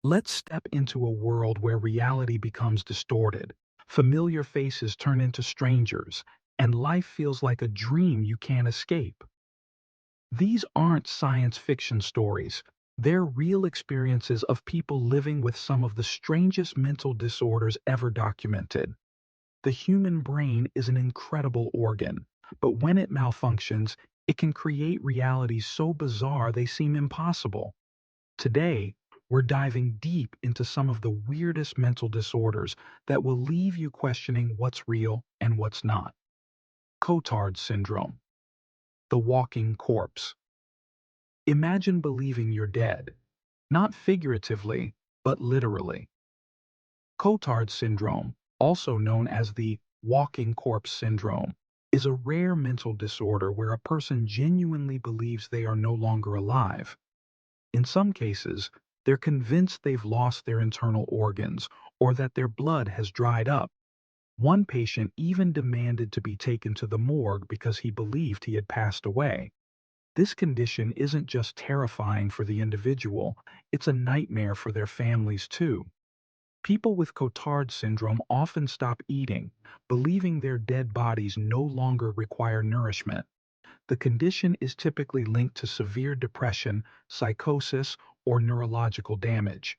Let's step into a world where reality becomes distorted, familiar faces turn into strangers, and life feels like a dream you can't escape. These aren't science fiction stories. They're real experiences of people living with some of the strangest mental disorders ever documented. The human brain is an incredible organ, but when it malfunctions, it can create realities so bizarre they seem impossible. Today, we're diving deep into some of the weirdest mental disorders that will leave you questioning what's real and what's not. Cotard syndrome, the walking corpse. Imagine believing you're dead, not figuratively, but literally. Cotard syndrome, also known as the walking corpse syndrome, is a rare mental disorder where a person genuinely believes they are no longer alive. In some cases, they're convinced they've lost their internal organs or that their blood has dried up. One patient even demanded to be taken to the morgue because he believed he had passed away. This condition isn't just terrifying for the individual, it's a nightmare for their families too. People with Cotard syndrome often stop eating, believing their dead bodies no longer require nourishment. The condition is typically linked to severe depression, psychosis, or neurological damage.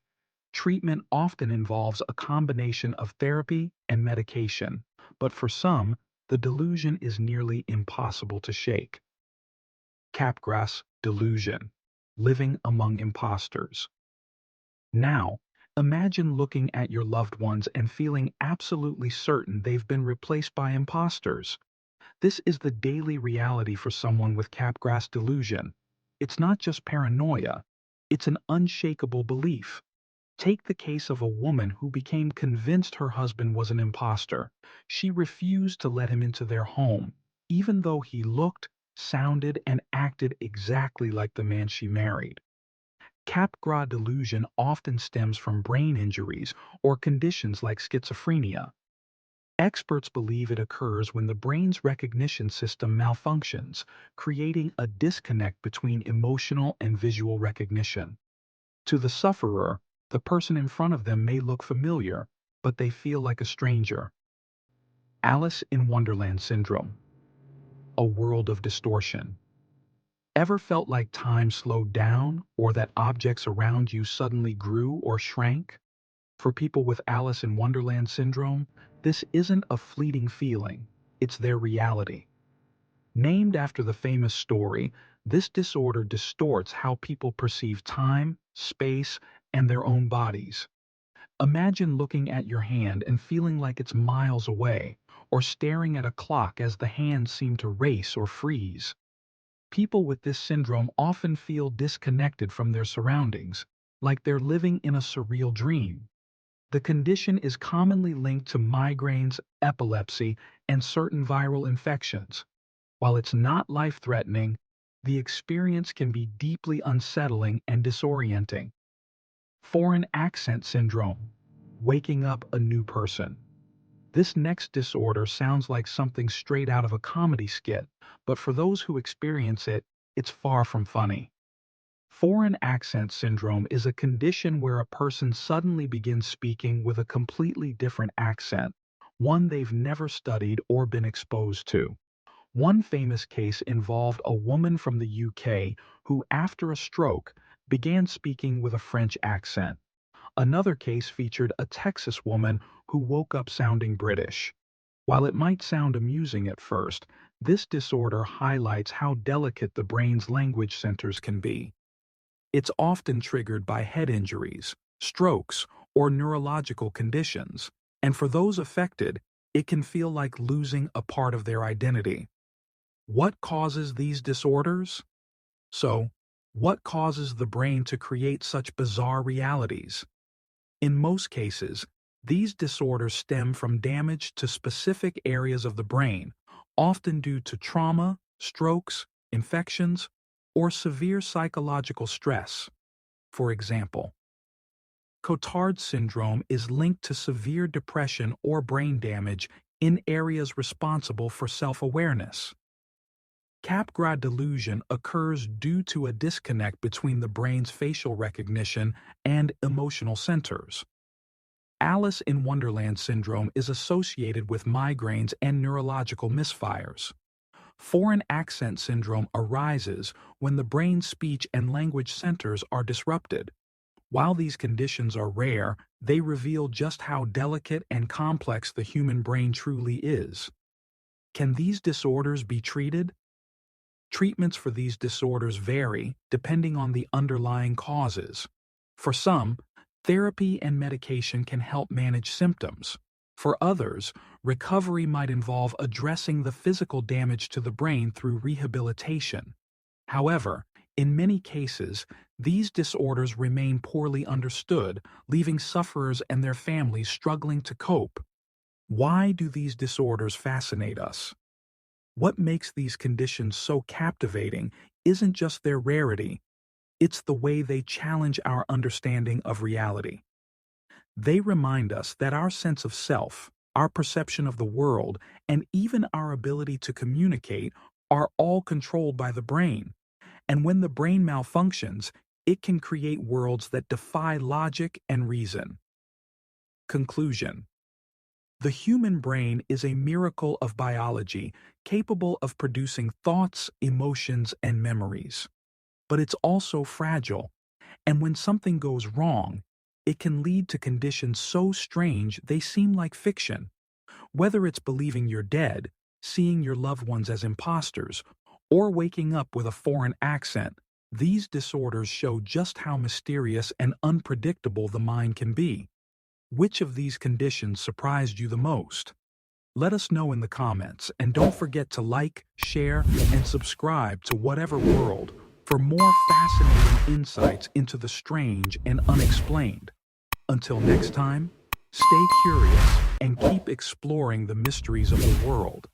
Treatment often involves a combination of therapy and medication, but for some, the delusion is nearly impossible to shake. Capgras Delusion, living among imposters. Now, imagine looking at your loved ones and feeling absolutely certain they've been replaced by imposters. This is the daily reality for someone with Capgras delusion. It's not just paranoia, it's an unshakable belief. Take the case of a woman who became convinced her husband was an imposter. She refused to let him into their home, even though he looked, sounded, and acted exactly like the man she married. Capgras delusion often stems from brain injuries or conditions like schizophrenia. Experts believe it occurs when the brain's recognition system malfunctions, creating a disconnect between emotional and visual recognition. To the sufferer, the person in front of them may look familiar, but they feel like a stranger. Alice in Wonderland Syndrome, a world of distortion. Ever felt like time slowed down or that objects around you suddenly grew or shrank? For people with Alice in Wonderland syndrome, this isn't a fleeting feeling, it's their reality. Named after the famous story, this disorder distorts how people perceive time, space, and their own bodies. Imagine looking at your hand and feeling like it's miles away, or staring at a clock as the hands seem to race or freeze. People with this syndrome often feel disconnected from their surroundings, like they're living in a surreal dream. The condition is commonly linked to migraines, epilepsy, and certain viral infections. While it's not life-threatening, the experience can be deeply unsettling and disorienting. Foreign accent syndrome, waking up a new person. This next disorder sounds like something straight out of a comedy skit, but for those who experience it, it's far from funny. Foreign accent syndrome is a condition where a person suddenly begins speaking with a completely different accent, one they've never studied or been exposed to. One famous case involved a woman from the UK who, after a stroke, began speaking with a French accent. Another case featured a Texas woman who woke up sounding British. While it might sound amusing at first, this disorder highlights how delicate the brain's language centers can be. It's often triggered by head injuries, strokes, or neurological conditions, and for those affected, it can feel like losing a part of their identity. What causes these disorders? So, what causes the brain to create such bizarre realities? In most cases, these disorders stem from damage to specific areas of the brain, often due to trauma, strokes, infections, or severe psychological stress. For example, Cotard syndrome is linked to severe depression or brain damage in areas responsible for self-awareness. Capgras Delusion occurs due to a disconnect between the brain's facial recognition and emotional centers. Alice in Wonderland Syndrome is associated with migraines and neurological misfires. Foreign accent syndrome arises when the brain's speech and language centers are disrupted. While these conditions are rare, they reveal just how delicate and complex the human brain truly is. Can these disorders be treated? Treatments for these disorders vary depending on the underlying causes. For some, therapy and medication can help manage symptoms. For others, recovery might involve addressing the physical damage to the brain through rehabilitation. However, in many cases, these disorders remain poorly understood, leaving sufferers and their families struggling to cope. Why do these disorders fascinate us? What makes these conditions so captivating isn't just their rarity, it's the way they challenge our understanding of reality. They remind us that our sense of self, our perception of the world, and even our ability to communicate are all controlled by the brain. And when the brain malfunctions, it can create worlds that defy logic and reason. Conclusion. The human brain is a miracle of biology, capable of producing thoughts, emotions, and memories. But it's also fragile, and when something goes wrong, it can lead to conditions so strange they seem like fiction. Whether it's believing you're dead, seeing your loved ones as imposters, or waking up with a foreign accent, these disorders show just how mysterious and unpredictable the mind can be. Which of these conditions surprised you the most? Let us know in the comments, and don't forget to like, share, and subscribe to Whatever World for more fascinating insights into the strange and unexplained. Until next time, stay curious and keep exploring the mysteries of the world.